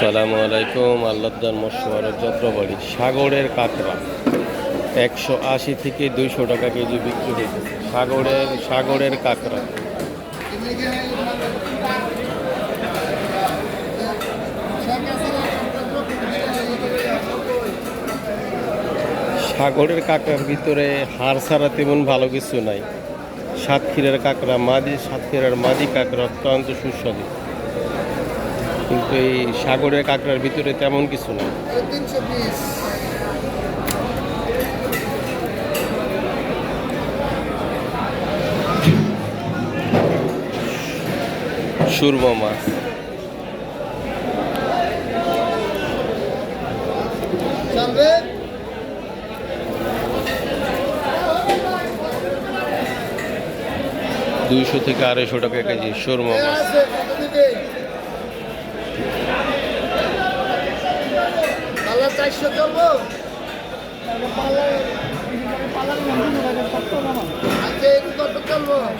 আসসালামু আলাইকুম। আল্লাহদার মশওয়ারের যাত্রাবাড়ি সাগরের কাঁকড়া 180 থেকে 200 টাকা কেজি বিক্রি হয়েছে। সাগরের কাঁকড়া সাগরের কাঁকড়ার ভিতরে হাড় ছাড়া তেমন ভালো কিছু নাই। সাতক্ষীরার কাঁকড়া সাতক্ষীরার মাদি কাঁকড়া অত্যন্ত সুস্বাদু, কিন্তু এই সাগরের কাঁকড়ার ভিতরে তেমন কিছু না। সুরমা মাছ $200 থেকে $250 টাকা কেজি সুরমা মাছ।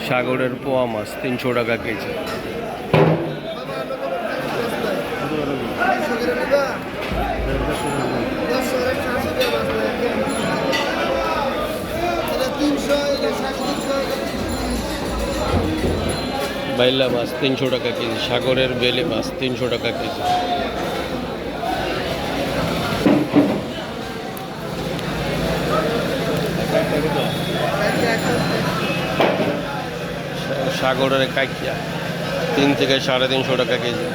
সাগরের পোয়া মাছ 300 টাকা কেজি। বাইলা মাছ 300 টাকা কেজি। সাগরের বেলে মাছ 300 টাকা কেজি। সাগরের কাঁকড়া 3 থেকে 350 টাকা কেজি।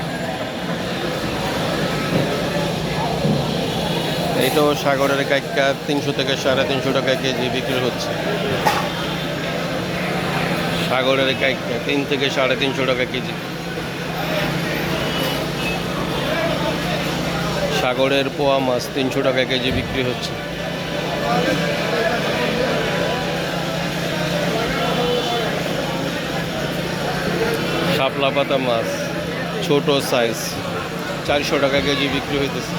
এইটাও সাগরের কাঁকড়া 300 থেকে 350 টাকা কেজি বিক্রি হচ্ছে। সাগরের কাঁকড়া 3 থেকে 350 টাকা কেজি। সাগরের পোয়া মাছ 300 টাকা কেজি বিক্রি হচ্ছে। শাপলা পাতা মাছ ছোট সাইজ 400 টাকা কেজি বিক্রি হইতেছে।